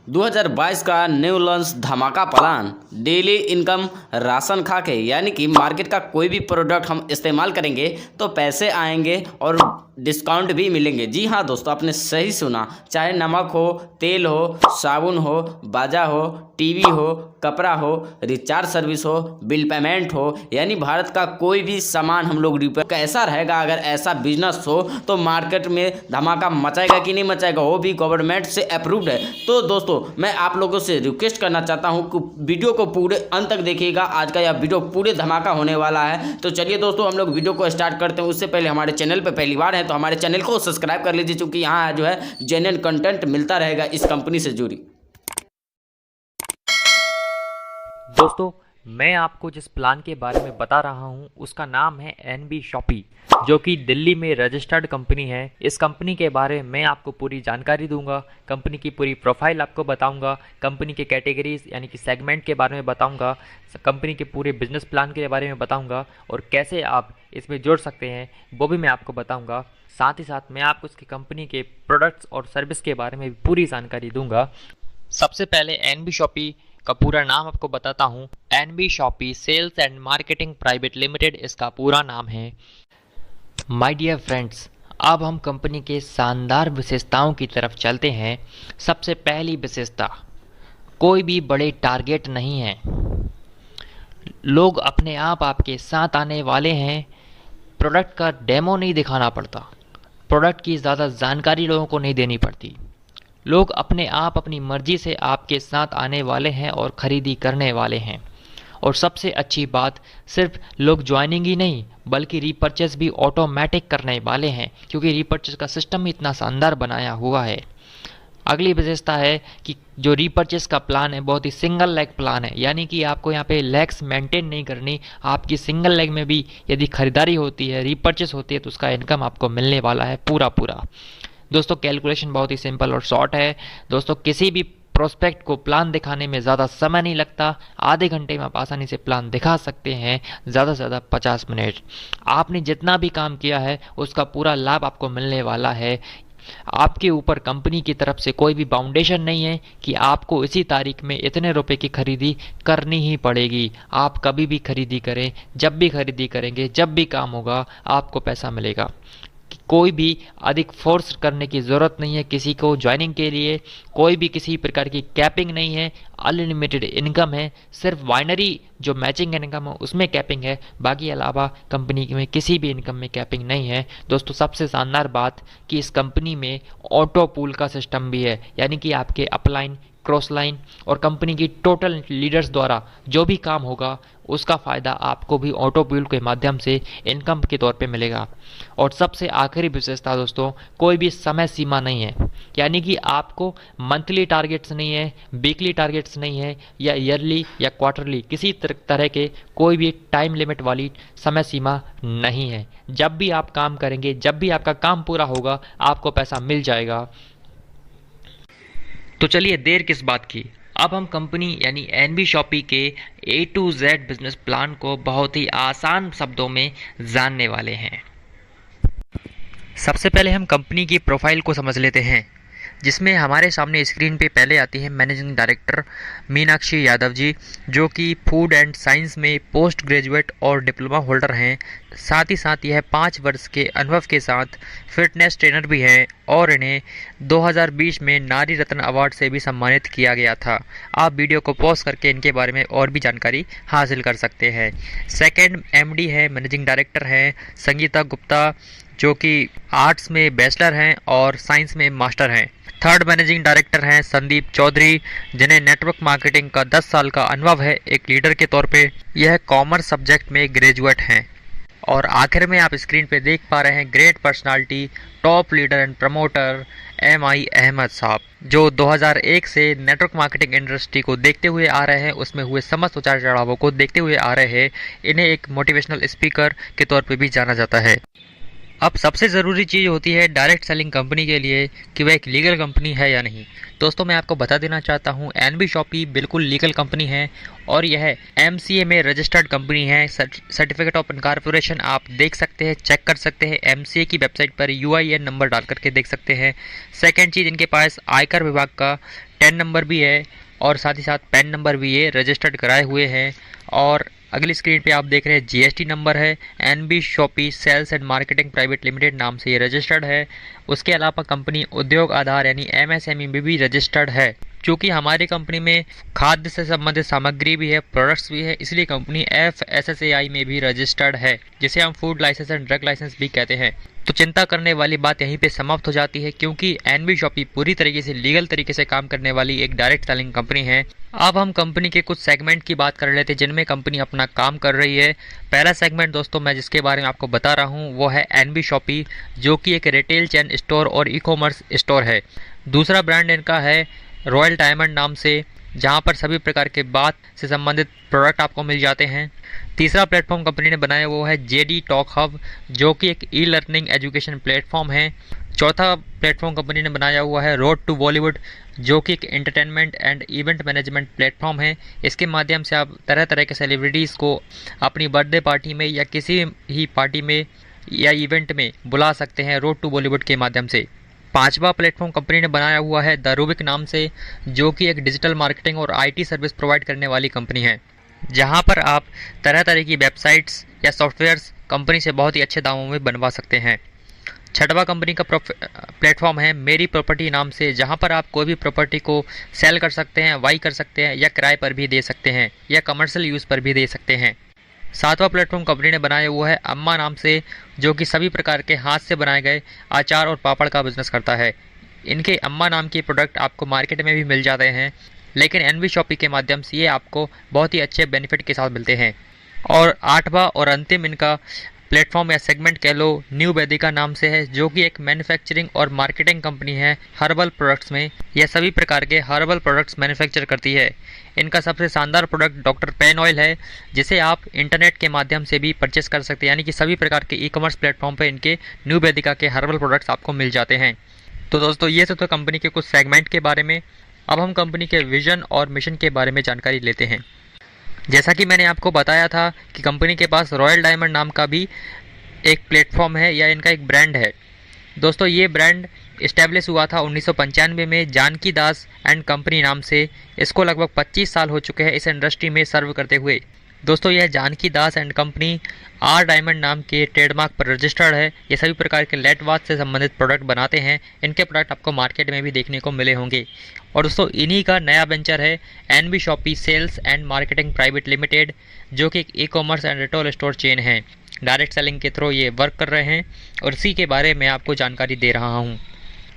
2022 का new launch धमाका plan. Daily income ration खा के, यानी कि मार्केट का कोई भी प्रोडक्ट हम इस्तेमाल करेंगे तो पैसे आएंगे और डिस्काउंट भी मिलेंगे। जी हाँ दोस्तों, आपने सही सुना। चाहे नमक हो, तेल हो, साबुन हो, बाजा हो, टीवी हो, कपड़ा हो, रिचार्ज सर्विस हो, बिल पेमेंट हो, यानी भारत का कोई भी सामान हम लोग रिपेयर। कैसा रहेगा अगर ऐसा बिजनेस हो तो मार्केट में धमाका मचाएगा कि नहीं मचाएगा, वो भी गवर्नमेंट से अप्रूव्ड है। तो दोस्तों मैं आप लोगों से रिक्वेस्ट करना चाहता हूं कि वीडियो को पूरे अंत तक देखिएगा। आज का यह वीडियो पूरे धमाका होने वाला है। तो चलिए दोस्तों हम लोग वीडियो को स्टार्ट करते हैं। उससे पहले हमारे चैनल पर पहली बार है तो हमारे चैनल को सब्सक्राइब कर लीजिए, क्योंकि यहाँ जो है जेन्युइन कंटेंट मिलता रहेगा इस कंपनी से जुड़ी। दोस्तों मैं आपको जिस प्लान के बारे में बता रहा हूं उसका नाम है एनबी शॉपी, जो कि दिल्ली में रजिस्टर्ड कंपनी है। इस कंपनी के बारे में आपको पूरी जानकारी दूंगा, कंपनी की पूरी प्रोफाइल आपको बताऊंगा, कंपनी के कैटेगरीज यानी कि सेगमेंट के बारे में बताऊंगा, कंपनी के पूरे बिजनेस प्लान के बारे में बताऊंगा और कैसे आप इसमें जुड़ सकते हैं वो भी मैं आपको बताऊंगा। साथ ही साथ मैं आपको इसकी कंपनी के प्रोडक्ट्स और सर्विस के बारे में भी पूरी जानकारी दूंगा। सबसे पहले एनबी शॉपी का पूरा नाम आपको बताता हूं। NB shoppy sales and marketing private limited इसका पूरा नाम है। माय डियर फ्रेंड्स, अब हम कंपनी के शानदार विशेषताओं की तरफ चलते हैं। सबसे पहली विशेषता, कोई भी बड़े टारगेट नहीं है। लोग अपने आप आपके साथ आने वाले हैं। प्रोडक्ट का डेमो नहीं दिखाना पड़ता, प्रोडक्ट की ज़्यादा जानकारी लोगों को नहीं देनी पड़ती। लोग अपने आप अपनी मर्जी से आपके साथ आने वाले हैं और ख़रीदी करने वाले हैं। और सबसे अच्छी बात, सिर्फ लोग ज्वाइनिंग ही नहीं बल्कि रीपर्चेस भी ऑटोमेटिक करने वाले हैं, क्योंकि रीपर्चेस का सिस्टम ही इतना शानदार बनाया हुआ है। अगली विशेषता है कि जो रीपर्चेस का प्लान है बहुत ही सिंगल लेग प्लान है, यानी कि आपको यहाँ पे लेग्स मेंटेन नहीं करनी। आपकी सिंगल लेग में भी यदि खरीदारी होती है, रीपर्चेस होती है, तो उसका इनकम आपको मिलने वाला है पूरा पूरा। दोस्तों कैलकुलेशन बहुत ही सिंपल और शॉर्ट है। दोस्तों किसी भी प्रोस्पेक्ट को प्लान दिखाने में ज़्यादा समय नहीं लगता। आधे घंटे में आप आसानी से प्लान दिखा सकते हैं, ज़्यादा से ज़्यादा 50 मिनट। आपने जितना भी काम किया है उसका पूरा लाभ आपको मिलने वाला है। आपके ऊपर कंपनी की तरफ से कोई भी बाउंडेशन नहीं है कि आपको इसी तारीख में इतने रुपए की खरीदी करनी ही पड़ेगी। आप कभी भी खरीदी करें, जब भी खरीदी करेंगे, जब भी काम होगा आपको पैसा मिलेगा। कोई भी अधिक फोर्स करने की ज़रूरत नहीं है किसी को ज्वाइनिंग के लिए। कोई भी किसी प्रकार की कैपिंग नहीं है। अनलिमिटेड इनकम है। सिर्फ बाइनरी जो मैचिंग इनकम है उसमें कैपिंग है, बाकी अलावा कंपनी में किसी भी इनकम में कैपिंग नहीं है। दोस्तों सबसे शानदार बात कि इस कंपनी में ऑटो पूल का सिस्टम भी है, यानी कि आपके अपलाइन, क्रॉस लाइन और कंपनी की टोटल लीडर्स द्वारा जो भी काम होगा उसका फ़ायदा आपको भी ऑटो पूल के माध्यम से इनकम के तौर पे मिलेगा। और सबसे आखिरी विशेषता दोस्तों, कोई भी समय सीमा नहीं है, यानी कि आपको मंथली टारगेट्स नहीं है, वीकली टारगेट्स नहीं है, या ईयरली या क्वार्टरली किसी तरह के कोई भी टाइम लिमिट वाली समय सीमा नहीं है। जब भी आप काम करेंगे, जब भी आपका काम पूरा होगा आपको पैसा मिल जाएगा। तो चलिए देर किस बात की, अब हम कंपनी यानी एनबी शॉपी के A to Z business plan को बहुत ही आसान शब्दों में जानने वाले हैं। सबसे पहले हम कंपनी की प्रोफाइल को समझ लेते हैं, जिसमें हमारे सामने स्क्रीन पे पहले आती है मैनेजिंग डायरेक्टर मीनाक्षी यादव जी, जो कि फूड एंड साइंस में पोस्ट ग्रेजुएट और डिप्लोमा होल्डर हैं। साथ ही साथ यह 5 वर्ष के अनुभव के साथ फिटनेस ट्रेनर भी हैं और इन्हें 2020 में नारी रत्न अवार्ड से भी सम्मानित किया गया था। आप वीडियो को पॉज करके इनके बारे में और भी जानकारी हासिल कर सकते हैं। सेकंड एमडी है, मैनेजिंग डायरेक्टर हैं संगीता गुप्ता, जो कि आर्ट्स में बैचलर हैं और साइंस में मास्टर हैं। थर्ड मैनेजिंग डायरेक्टर हैं संदीप चौधरी, जिन्हें नेटवर्क मार्केटिंग का 10 साल का अनुभव है एक लीडर के तौर पे। यह कॉमर्स सब्जेक्ट में ग्रेजुएट हैं। और आखिर में आप स्क्रीन पे देख पा रहे हैं great personality, top leader and promoter MI Ahmed sahab, जो 2001 से नेटवर्क मार्केटिंग इंडस्ट्री को देखते हुए आ रहे हैं, उसमें हुए समस्त उतार चढ़ावों को देखते हुए आ रहे हैं। इन्हें एक मोटिवेशनल स्पीकर के तौर पे भी जाना जाता है। अब सबसे ज़रूरी चीज़ होती है डायरेक्ट सेलिंग कंपनी के लिए कि वह एक लीगल कंपनी है या नहीं। दोस्तों मैं आपको बता देना चाहता हूँ, एनबी शॉपी बिल्कुल लीगल कंपनी है और यह MCA में रजिस्टर्ड कंपनी है। सर्टिफिकेट ऑफ इनकॉर्पोरेशन आप देख सकते हैं, चेक कर सकते हैं। MCA की वेबसाइट पर UIN नंबर डाल करके देख सकते हैं। सेकेंड चीज़, इनके पास आयकर विभाग का 10 नंबर भी है और साथ ही साथ पैन नंबर भी ये रजिस्टर्ड कराए हुए हैं। और अगली स्क्रीन पे आप देख रहे हैं जीएसटी नंबर है, NB shoppy sales and marketing private limited नाम से ये रजिस्टर्ड है। उसके अलावा कंपनी उद्योग आधार यानी एमएसएमई में भी रजिस्टर्ड है। चूँकि हमारी कंपनी में खाद्य से संबंधित सामग्री भी है, प्रोडक्ट्स भी है, इसलिए कंपनी FSSAI में भी रजिस्टर्ड है, जिसे हम food licence and drug licence भी कहते हैं। तो चिंता करने वाली बात यहीं पे समाप्त हो जाती है, क्योंकि एनबी शॉपी पूरी तरीके से लीगल तरीके से काम करने वाली एक डायरेक्ट सेलिंग कंपनी है। अब हम कंपनी के कुछ सेगमेंट की बात कर लेते हैं जिनमें कंपनी अपना काम कर रही है। पहला सेगमेंट दोस्तों मैं जिसके बारे में आपको बता रहा हूँ वो है एनबी शॉपी, जो कि एक रिटेल चेन स्टोर और ई कॉमर्स स्टोर है। दूसरा ब्रांड इनका है रॉयल डायमंड नाम से, जहां पर सभी प्रकार के बात से संबंधित प्रोडक्ट आपको मिल जाते हैं। तीसरा प्लेटफॉर्म कंपनी ने बनाया वो है जेडी टॉक हब, जो कि एक ई लर्निंग एजुकेशन प्लेटफॉर्म है। चौथा प्लेटफॉर्म कंपनी ने बनाया हुआ है रोड टू बॉलीवुड, जो कि एक entertainment and event management platform है। इसके माध्यम से आप तरह तरह के सेलिब्रिटीज़ को अपनी बर्थडे पार्टी में या किसी ही पार्टी में या इवेंट में बुला सकते हैं रोड टू बॉलीवुड के माध्यम से। पांचवा प्लेटफॉर्म कंपनी ने बनाया हुआ है द रूबिक नाम से, जो कि एक डिजिटल मार्केटिंग और आईटी सर्विस प्रोवाइड करने वाली कंपनी है, जहां पर आप तरह तरह की वेबसाइट्स या सॉफ्टवेयर्स कंपनी से बहुत ही अच्छे दामों में बनवा सकते हैं। छठवा कंपनी का प्लेटफॉर्म है मेरी प्रॉपर्टी नाम से, जहां पर आप कोई भी प्रॉपर्टी को सेल कर सकते हैं, बाई कर सकते हैं या किराए पर भी दे सकते हैं या कमर्शियल यूज़ पर भी दे सकते हैं। सातवां प्लेटफॉर्म कंपनी ने बनाया हुआ है अम्मा नाम से, जो कि सभी प्रकार के हाथ से बनाए गए अचार और पापड़ का बिजनेस करता है। इनके अम्मा नाम के प्रोडक्ट आपको मार्केट में भी मिल जाते हैं, लेकिन एनबी शॉपी के माध्यम से ये आपको बहुत ही अच्छे बेनिफिट के साथ मिलते हैं। और आठवां और अंतिम इनका प्लेटफॉर्म या सेगमेंट कह लो न्यू वेदिका नाम से है, जो कि एक मैन्युफैक्चरिंग और मार्केटिंग कंपनी है हर्बल प्रोडक्ट्स में। यह सभी प्रकार के हर्बल प्रोडक्ट्स मैन्युफैक्चर करती है। इनका सबसे शानदार प्रोडक्ट डॉक्टर पेन ऑयल है, जिसे आप इंटरनेट के माध्यम से भी परचेस कर सकते हैं, यानी कि सभी प्रकार के ई कॉमर्स प्लेटफॉर्म पर इनके न्यू वेदिका के हर्बल प्रोडक्ट्स आपको मिल जाते हैं। तो दोस्तों ये तो कंपनी के कुछ सेगमेंट के बारे में। अब हम कंपनी के विजन और मिशन के बारे में जानकारी लेते हैं। जैसा कि मैंने आपको बताया था कि कंपनी के पास रॉयल डायमंड नाम का भी एक प्लेटफॉर्म है या इनका एक ब्रांड है। दोस्तों ये ब्रांड इस्टेब्लिश हुआ था 1995 में जानकी दास एंड कंपनी नाम से। इसको लगभग 25 साल हो चुके हैं इस इंडस्ट्री में सर्व करते हुए। दोस्तों यह जानकी दास एंड कंपनी आर डायमंड नाम के ट्रेडमार्क पर रजिस्टर्ड है। ये सभी प्रकार के लेट वॉच से संबंधित प्रोडक्ट बनाते हैं। इनके प्रोडक्ट आपको मार्केट में भी देखने को मिले होंगे। और दोस्तों इन्हीं का नया वेंचर है NB shoppy sales and marketing private limited, जो कि एक e commerce and retail store chain है। डायरेक्ट सेलिंग के थ्रू ये वर्क कर रहे हैं और इसी के बारे में आपको जानकारी दे रहा हूँ।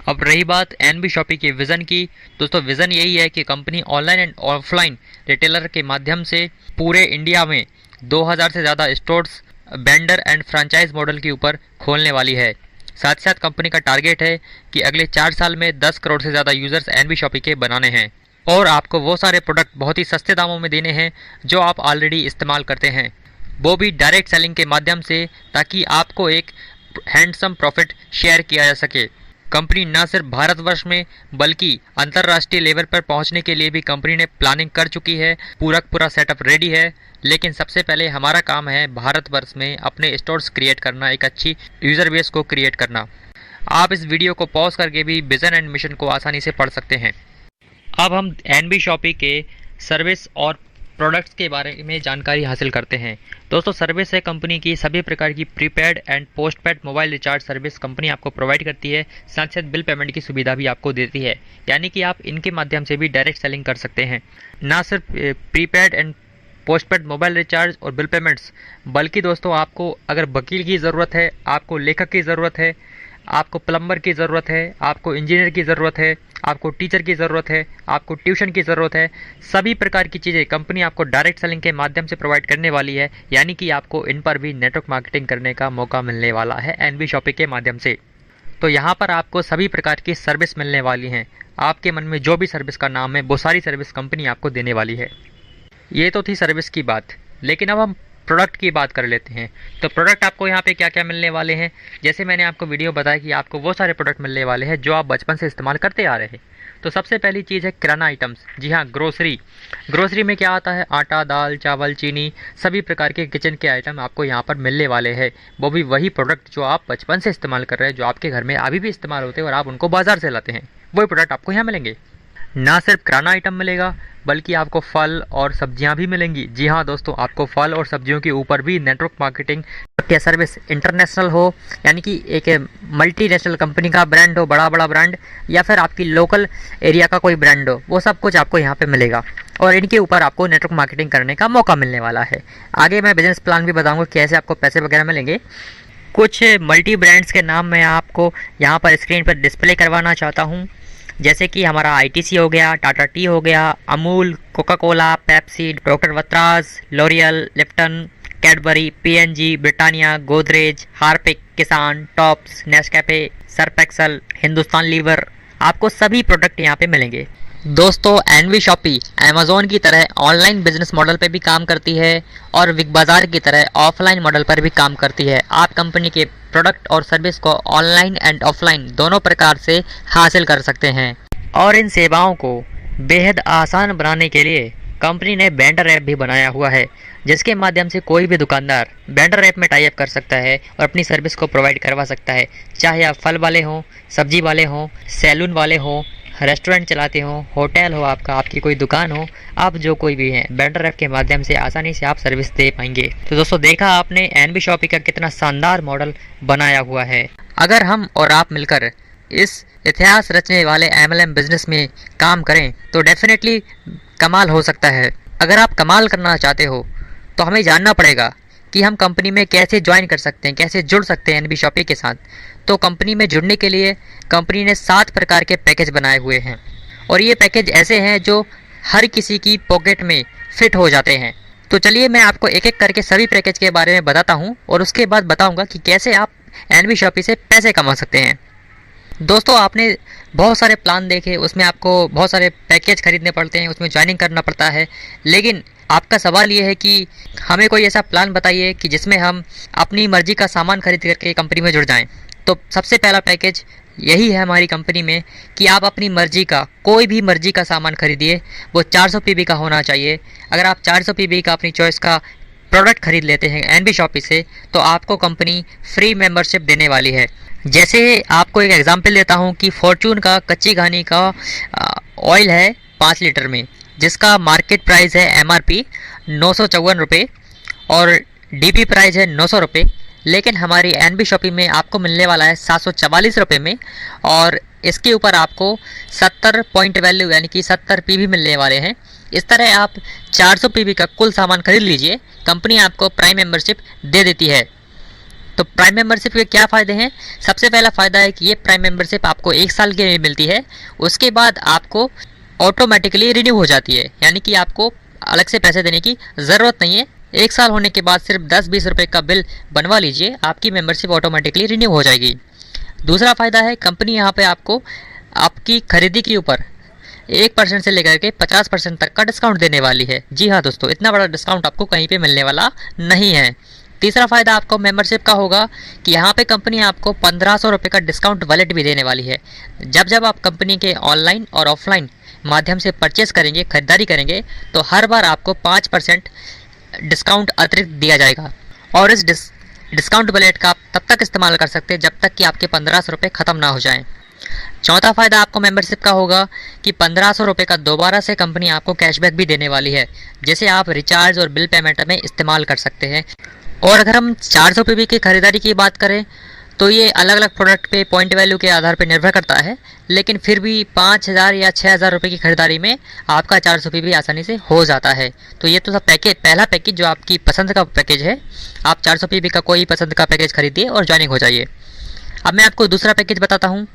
अब रही बात एनबी शॉपी के विज़न की। दोस्तों विज़न यही है कि company online and offline retailer के माध्यम से पूरे इंडिया में 2000 से ज़्यादा stores vendor and franchise model के ऊपर खोलने वाली है। साथ ही साथ कंपनी का टारगेट है कि अगले 4 साल में 10 करोड़ से ज़्यादा यूज़र्स एनबी शॉपी के बनाने हैं और आपको वो सारे प्रोडक्ट बहुत ही सस्ते दामों में देने हैं जो आप ऑलरेडी इस्तेमाल करते हैं, वो भी डायरेक्ट सेलिंग के माध्यम से, ताकि आपको एक हैंडसम प्रॉफिट शेयर किया जा सके। कंपनी न सिर्फ भारतवर्ष में बल्कि अंतर्राष्ट्रीय लेवल पर पहुंचने के लिए भी कंपनी ने प्लानिंग कर चुकी है। पूरा सेटअप रेडी है, लेकिन सबसे पहले हमारा काम है भारतवर्ष में अपने स्टोर्स क्रिएट करना, एक अच्छी यूज़र बेस को क्रिएट करना। आप इस वीडियो को पॉज करके भी विजन एंड मिशन को आसानी से पढ़ सकते हैं। अब हम एनबी शॉपी के सर्विस और प्रोडक्ट्स के बारे में जानकारी हासिल करते हैं। दोस्तों सर्विस है कंपनी की सभी प्रकार की prepaid and postpaid mobile recharge service company आपको प्रोवाइड करती है। साथ साथ बिल पेमेंट की सुविधा भी आपको देती है, यानी कि आप इनके माध्यम से भी डायरेक्ट सेलिंग कर सकते हैं। ना सिर्फ prepaid and postpaid mobile recharge और बिल पेमेंट्स, बल्कि दोस्तों आपको अगर वकील की ज़रूरत है, आपको लेखक की ज़रूरत है, आपको प्लम्बर की ज़रूरत है, आपको इंजीनियर की ज़रूरत है, आपको टीचर की ज़रूरत है, आपको ट्यूशन की ज़रूरत है, सभी प्रकार की चीज़ें कंपनी आपको डायरेक्ट सेलिंग के माध्यम से प्रोवाइड करने वाली है। यानी कि आपको इन पर भी नेटवर्क मार्केटिंग करने का मौका मिलने वाला है एनबी शॉपी के माध्यम से। तो यहाँ पर आपको सभी प्रकार की सर्विस मिलने वाली हैं। आपके मन में जो भी सर्विस का नाम है वो सारी सर्विस कंपनी आपको देने वाली है। ये तो थी सर्विस की बात, लेकिन अब हम प्रोडक्ट की बात कर लेते हैं। तो प्रोडक्ट आपको यहाँ पे क्या क्या मिलने वाले हैं, जैसे मैंने आपको वीडियो बताया कि आपको वो सारे प्रोडक्ट मिलने वाले हैं जो आप बचपन से इस्तेमाल करते आ रहे हैं। तो सबसे पहली चीज़ है किराना आइटम्स। जी हाँ, ग्रोसरी में क्या आता है, आटा, दाल, चावल, चीनी, सभी प्रकार के किचन के आइटम आपको यहाँ पर मिलने वाले हैं। वो भी वही प्रोडक्ट जो आप बचपन से इस्तेमाल कर रहे हैं, जो आपके घर में अभी भी इस्तेमाल होते हैं और आप उनको बाज़ार से लाते हैं, वही प्रोडक्ट आपको यहाँ मिलेंगे। ना सिर्फ किराना आइटम मिलेगा बल्कि आपको फल और सब्जियां भी मिलेंगी। जी हाँ दोस्तों, आपको फल और सब्जियों के ऊपर भी नेटवर्क मार्केटिंग या सर्विस इंटरनेशनल हो, यानी कि एक मल्टीनेशनल कंपनी का ब्रांड हो, बड़ा बड़ा ब्रांड, या फिर आपकी लोकल एरिया का कोई ब्रांड हो, वो सब कुछ आपको यहाँ पे मिलेगा और इनके ऊपर आपको नेटवर्क मार्केटिंग करने का मौका मिलने वाला है। आगे मैं बिजनेस प्लान भी बताऊँगा कैसे आपको पैसे वगैरह मिलेंगे। कुछ मल्टी ब्रांड्स के नाम मैं आपको यहाँ पर स्क्रीन पर डिस्प्ले करवाना चाहता हूँ, जैसे कि हमारा आईटीसी हो गया, टाटा टी हो गया, Amul, Coca Cola, Pepsi, doctor वत्राज, L'Oreal, Lipton, Cadbury, PNG, Britannia, Godrej, Harpic, Kissan, Tops, Nescafe, Surf Excel, Hindustan Lever, आपको सभी प्रोडक्ट यहाँ पे मिलेंगे। दोस्तों एनवी शॉपी अमेज़ॉन की तरह ऑनलाइन बिजनेस मॉडल पे भी काम करती है और बिग बाज़ार की तरह ऑफलाइन मॉडल पर भी काम करती है। आप कंपनी के प्रोडक्ट और सर्विस को ऑनलाइन एंड ऑफलाइन दोनों प्रकार से हासिल कर सकते हैं और इन सेवाओं को बेहद आसान बनाने के लिए कंपनी ने वेंडर ऐप भी बनाया हुआ है, जिसके माध्यम से कोई भी दुकानदार वेंडर ऐप में टाई अप कर सकता है और अपनी सर्विस को प्रोवाइड करवा सकता है। चाहे आप फल वाले हों, सब्जी वाले हों, सैलून वाले हों, रेस्टोरेंट चलाते हो, होटल हो आपका, आपकी कोई दुकान हो, आप जो कोई भी हैं, वेंडर ऐप के माध्यम से आसानी से आप सर्विस दे पाएंगे। तो दोस्तों देखा आपने एनबी शॉपी का कितना शानदार मॉडल बनाया हुआ है। अगर हम और आप मिलकर इस इतिहास रचने वाले एमएलएम बिजनेस में काम करें तो डेफिनेटली कमाल हो सकता है। अगर आप कमाल करना चाहते हो तो हमें जानना पड़ेगा कि हम कंपनी में कैसे ज्वाइन कर सकते हैं, कैसे जुड़ सकते हैं एनबी शॉपी के साथ। तो कंपनी में जुड़ने के लिए कंपनी ने 7 प्रकार के पैकेज बनाए हुए हैं और ये पैकेज ऐसे हैं जो हर किसी की पॉकेट में फिट हो जाते हैं। तो चलिए मैं आपको एक एक करके सभी पैकेज के बारे में बताता हूँ और उसके बाद बताऊँगा कि कैसे आप एनबी शॉपी से पैसे कमा सकते हैं। दोस्तों आपने बहुत सारे प्लान देखे, उसमें आपको बहुत सारे पैकेज खरीदने पड़ते हैं, उसमें ज्वाइनिंग करना पड़ता है, लेकिन आपका सवाल ये है कि हमें कोई ऐसा प्लान बताइए कि जिसमें हम अपनी मर्ज़ी का सामान खरीद करके कंपनी में जुड़ जाएं। तो सबसे पहला पैकेज यही है हमारी कंपनी में कि आप अपनी मर्ज़ी का कोई भी मर्ज़ी का सामान खरीदिए, वो 400 पीबी का होना चाहिए। अगर आप 400 पीबी का अपनी चॉइस का प्रोडक्ट खरीद लेते हैं एनबी शॉपी से तो आपको कंपनी फ्री मेंबरशिप देने वाली है। जैसे आपको एक एग्जांपल देता हूं कि फॉर्चून का कच्ची घानी का ऑयल है 5 लीटर में, जिसका मार्केट प्राइस है एमआरपी 954 रुपये और डीपी प्राइस है 900 रुपये, लेकिन हमारी एनबी शॉपी में आपको मिलने वाला है 744 रुपये में और इसके ऊपर आपको 70 पॉइंट वैल्यू यानी कि 70 पीबी मिलने वाले हैं। इस तरह आप 400 पीबी का कुल सामान खरीद लीजिए, कंपनी आपको प्राइम मेंबरशिप दे देती है। तो प्राइम मेंबरशिप के क्या फ़ायदे हैं? सबसे पहला फ़ायदा है कि ये प्राइम मेंबरशिप आपको 1 साल के लिए मिलती है, उसके बाद आपको ऑटोमेटिकली रिन्यू हो जाती है, यानी कि आपको अलग से पैसे देने की ज़रूरत नहीं है। 1 साल होने के बाद सिर्फ 10-20 रुपये का बिल बनवा लीजिए, आपकी मेंबरशिप ऑटोमेटिकली रिन्यू हो जाएगी। दूसरा फ़ायदा है कंपनी यहाँ पे आपको आपकी खरीदी के ऊपर 1% से लेकर के 50% तक का डिस्काउंट देने वाली है। जी हाँ दोस्तों, इतना बड़ा डिस्काउंट आपको कहीं पे मिलने वाला नहीं है। तीसरा फ़ायदा आपको मेंबरशिप का होगा कि यहाँ पे कंपनी आपको 1500 रुपये का डिस्काउंट वॉलेट भी देने वाली है। जब आप कंपनी के ऑनलाइन और ऑफलाइन माध्यम से परचेस करेंगे, खरीदारी करेंगे, तो हर बार आपको 5% डिस्काउंट अतिरिक्त दिया जाएगा और इस डिस्काउंट वॉलेट का आप तब तक इस्तेमाल कर सकते हैं जब तक कि आपके 1500 रुपये ख़त्म ना हो जाएं। चौथा फ़ायदा आपको मेंबरशिप का होगा कि 1500 रुपये का दोबारा से कंपनी आपको कैशबैक भी देने वाली है, जिसे आप रिचार्ज और बिल पेमेंट में इस्तेमाल कर सकते हैं। और अगर हम 400 पीबी की खरीदारी की बात करें तो ये अलग अलग प्रोडक्ट पे पॉइंट वैल्यू के आधार पर निर्भर करता है, लेकिन फिर भी 5000 या 6000 रुपये की खरीदारी में आपका 400 पीबी आसानी से हो जाता है। तो ये तो सब पैकेज, पहला पैकेज जो आपकी पसंद का पैकेज है, आप 400 पीबी का कोई पसंद का पैकेज खरीदिए और ज्वाइनिंग हो जाइए। अब मैं आपको दूसरा पैकेज बताता हूँ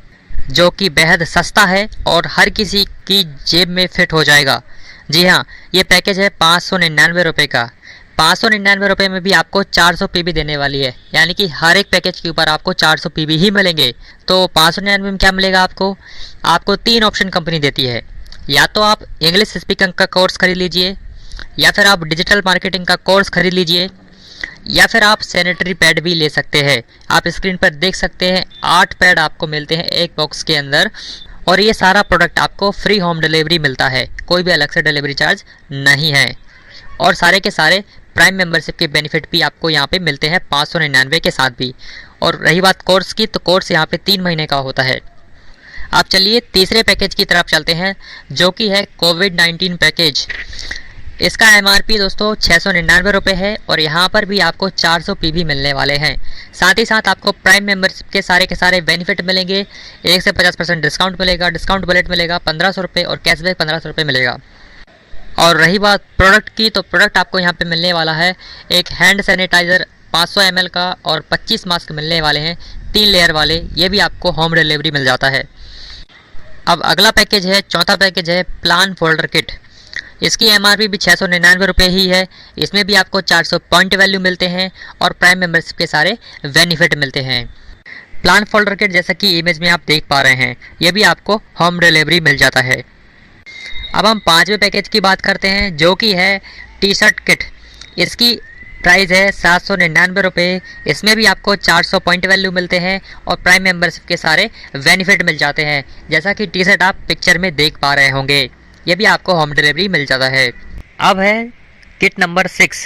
जो कि बेहद सस्ता है और हर किसी की जेब में फिट हो जाएगा। जी हाँ, ये पैकेज है 599 रुपये का। 599 रुपये में भी आपको 400 पीबी देने वाली है, यानी कि हर एक पैकेज के ऊपर आपको 400 पीबी ही मिलेंगे। तो 599 में क्या मिलेगा आपको 3 ऑप्शन कंपनी देती है। या तो आप इंग्लिश स्पीकिंग का कोर्स खरीद लीजिए, या फिर आप डिजिटल मार्केटिंग का कोर्स खरीद लीजिए, या फिर आप सैनिटरी पैड भी ले सकते हैं। आप स्क्रीन पर देख सकते हैं 8 पैड आपको मिलते हैं एक बॉक्स के अंदर और ये सारा प्रोडक्ट आपको फ्री होम डिलीवरी मिलता है, कोई भी अलग से डिलीवरी चार्ज नहीं है। और सारे के सारे प्राइम मेंबरशिप के बेनिफिट भी आपको यहाँ पे मिलते हैं 599 के साथ भी। और रही बात कोर्स की, तो कोर्स यहाँ पे 3 महीने का होता है। अब चलिए तीसरे पैकेज की तरफ चलते हैं, जो कि है कोविड-19 पैकेज। इसका MRP दोस्तों 699 रुपये है और यहाँ पर भी आपको 400 PV मिलने वाले हैं। साथ ही साथ आपको प्राइम मेंबरशिप के सारे बेनिफिट मिलेंगे। 1 से 50% डिस्काउंट मिलेगा, डिस्काउंट बुलेट मिलेगा 1500 रुपये और कैशबैक 1500 रुपये मिलेगा। और रही बात प्रोडक्ट की, तो प्रोडक्ट आपको यहाँ पे मिलने वाला है एक हैंड सैनिटाइज़र 500 ml का और 25 मास्क मिलने वाले हैं 3 लेयर वाले। ये भी आपको होम डिलीवरी मिल जाता है। अब अगला पैकेज है, चौथा पैकेज है प्लान फोल्डर किट। इसकी MRP भी 699 रुपये ही है। इसमें भी आपको 400 पॉइंट वैल्यू मिलते हैं और प्राइम मेंबरशिप के सारे बेनिफिट मिलते हैं। प्लान फोल्डर किट जैसा कि इमेज में आप देख पा रहे हैं, ये भी आपको होम डिलीवरी मिल जाता है। अब हम पाँचवें पैकेज की बात करते हैं, जो कि है टी शर्ट किट। इसकी प्राइस है 799 रुपये। इसमें भी आपको 400 पॉइंट वैल्यू मिलते हैं और प्राइम मेंबरशिप के सारे बेनिफिट मिल जाते हैं, जैसा कि टी शर्ट आप पिक्चर में देख पा रहे होंगे। ये भी आपको होम डिलीवरी मिल जाता है। अब है किट नंबर 6।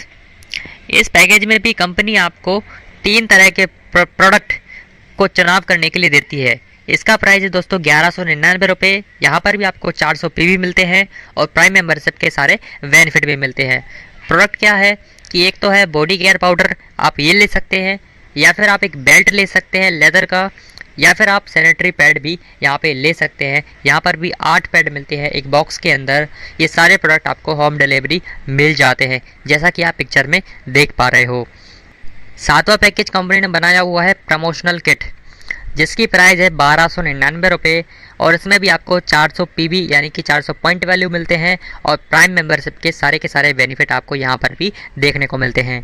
इस पैकेज में भी कंपनी आपको 3 तरह के प्रोडक्ट को चुनाव करने के लिए देती है। इसका प्राइस है दोस्तों 1199 रुपये। यहाँ पर भी आपको 400 PV मिलते हैं और प्राइम मेंबरशिप के सारे बेनिफिट भी मिलते हैं। प्रोडक्ट क्या है कि एक तो है बॉडी केयर पाउडर, आप ये ले सकते हैं, या फिर आप एक बेल्ट ले सकते हैं लेदर का, या फिर आप सैनिटरी पैड भी यहाँ पे ले सकते हैं। यहाँ पर भी 8 पैड मिलते हैं एक बॉक्स के अंदर। ये सारे प्रोडक्ट आपको होम डिलीवरी मिल जाते हैं, जैसा कि आप पिक्चर में देख पा रहे हो। 7वां पैकेज कंपनी ने बनाया हुआ है प्रमोशनल किट, जिसकी प्राइस है 1299 रुपये और इसमें भी आपको 400 PV यानी कि 400 पॉइंट वैल्यू मिलते हैं और प्राइम मेंबरशिप के सारे बेनिफिट आपको यहाँ पर भी देखने को मिलते हैं।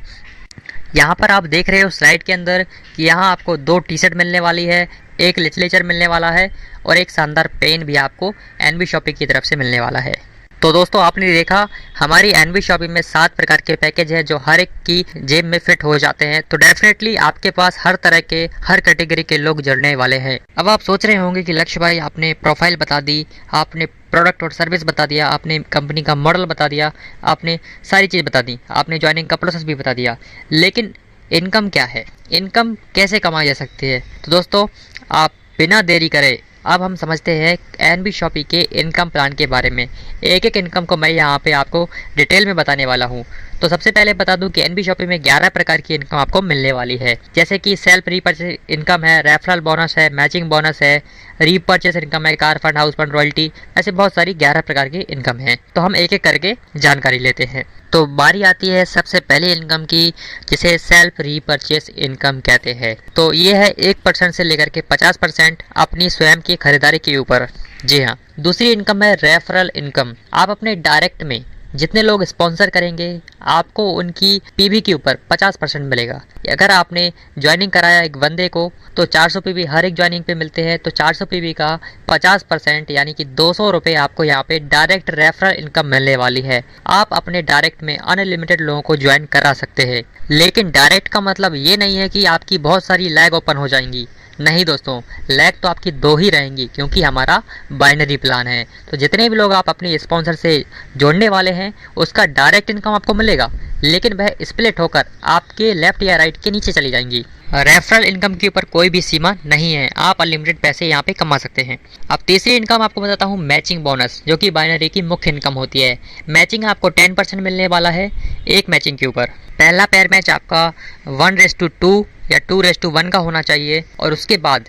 यहाँ पर आप देख रहे हो स्लाइड के अंदर कि यहाँ आपको 2 टी शर्ट मिलने वाली है, एक लिटरेचर मिलने वाला है और एक शानदार पेन भी आपको NB शॉपी की तरफ से मिलने वाला है। तो दोस्तों आपने देखा हमारी NB शॉपी में 7 प्रकार के पैकेज हैं जो हर एक की जेब में फिट हो जाते हैं। तो डेफिनेटली आपके पास हर तरह के हर कैटेगरी के लोग जुड़ने वाले हैं। अब आप सोच रहे होंगे कि लक्ष्य भाई आपने प्रोफाइल बता दी, आपने प्रोडक्ट और सर्विस बता दिया, आपने कंपनी का मॉडल बता दिया, आपने सारी चीज़ बता दी, आपने ज्वाइनिंग का प्रोसेस भी बता दिया, लेकिन इनकम क्या है, इनकम कैसे कमाई जा सकती है? तो दोस्तों आप बिना देरी करे अब हम समझते हैं NB शॉपी के इनकम प्लान के बारे में। एक एक इनकम को मैं यहाँ पे आपको डिटेल में बताने वाला हूँ। तो सबसे पहले बता दूं कि NB शॉपी में 11 प्रकार की इनकम आपको मिलने वाली है, जैसे कि सेल्फ रीपर्चेज इनकम है, रेफरल बोनस है, मैचिंग बोनस है, रीपर्चेज इनकम है, car fund, house fund, royalty, ऐसे बहुत सारी 11 प्रकार की इनकम है। तो हम एक एक करके जानकारी लेते हैं। तो बारी आती है सबसे पहले इनकम की, जिसे सेल्फ रीपर्चेज इनकम कहते हैं। तो ये है 1% से लेकर के 50% अपनी स्वयं की खरीदारी के ऊपर। जी हाँ। दूसरी इनकम है रेफरल इनकम। आप अपने डायरेक्ट में जितने लोग स्पॉन्सर करेंगे आपको उनकी PV के ऊपर 50% मिलेगा। अगर आपने ज्वाइनिंग कराया एक बंदे को तो 400 PV हर एक ज्वाइनिंग पे मिलते हैं। तो 400 PV का 50% यानी कि 200 रुपये आपको यहाँ पे डायरेक्ट रेफरल इनकम मिलने वाली है। आप अपने डायरेक्ट में अनलिमिटेड लोगों को ज्वाइन करा सकते हैं, लेकिन डायरेक्ट का मतलब ये नहीं है कि आपकी बहुत सारी लैग ओपन हो जाएंगी। नहीं दोस्तों, लैग तो आपकी 2 ही रहेंगी, क्योंकि हमारा बाइनरी प्लान है। तो जितने भी लोग आप अपने स्पॉन्सर से जोड़ने वाले हैं उसका डायरेक्ट इनकम आपको मिलेगा, लेकिन वह स्प्लिट होकर आपके लेफ्ट या राइट के नीचे चली जाएंगी। रेफरल इनकम के ऊपर कोई भी सीमा नहीं है, आप अनलिमिटेड पैसे यहाँ पे कमा सकते हैं। अब तीसरी इनकम आपको बताता हूँ मैचिंग बोनस, जो कि बाइनरी की मुख्य इनकम होती है। मैचिंग आपको 10% मिलने वाला है एक मैचिंग के ऊपर। पहला पेयर मैच आपका 1:2 या 2:1 का होना चाहिए और उसके बाद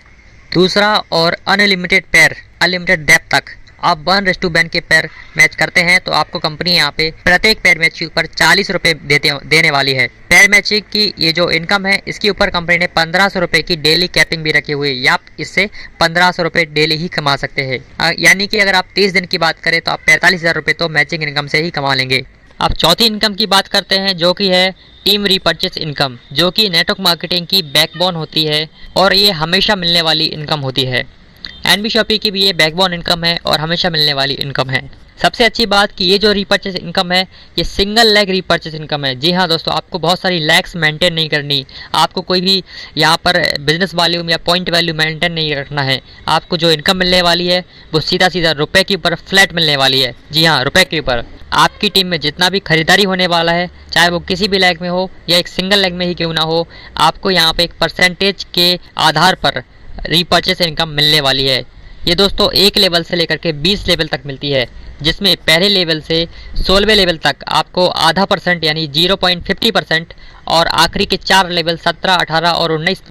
दूसरा और अनलिमिटेड पेयर, अनलिमिटेड डेप्थ तक आप 1:1 के पेयर मैच करते हैं तो आपको कंपनी यहाँ पे प्रत्येक पेयर मैच के ऊपर 40 रुपये देने वाली है। पेयर मैचिंग की ये जो इनकम है इसके ऊपर कंपनी ने 1500 रुपये की डेली कैपिंग भी रखी हुई है। आप इससे 1500 रुपये डेली ही कमा सकते हैं। यानी कि अगर आप 30 दिन की बात करें तो आप 45,000 रुपये तो मैचिंग इनकम से ही कमा लेंगे। अब चौथी इनकम की बात करते हैं, जो कि है टीम रीपर्चेज इनकम, जो कि नेटवर्क मार्केटिंग की बैकबोन होती है और ये हमेशा मिलने वाली इनकम होती है। NB शॉपी की भी ये बैकबोन इनकम है और हमेशा मिलने वाली इनकम है। सबसे अच्छी बात कि ये जो रीपर्चेज इनकम है ये सिंगल लेग रीपर्चेज इनकम है। जी हाँ दोस्तों, आपको बहुत सारी लैग्स मेंटेन नहीं करनी, आपको कोई भी यहाँ पर बिजनेस वॉल्यूम या पॉइंट वैल्यू मेंटेन नहीं रखना है। आपको जो इनकम मिलने वाली है वो सीधा सीधा रुपए के ऊपर फ्लैट मिलने वाली है। जी हाँ, रुपए के ऊपर। आपकी टीम में जितना भी खरीदारी होने वाला है, चाहे वो किसी भी लेग में हो या एक सिंगल लेग में ही क्यों ना हो, आपको यहाँ पे एक परसेंटेज के आधार पर रीपर्चेज इनकम मिलने वाली है। ये दोस्तों 1 लेवल से लेकर के 20 लेवल तक मिलती है, जिसमें पहले लेवल से 16वें लेवल तक आपको आधा % यानी 0.50% और आखिरी के 4 लेवल 17, 18 और 19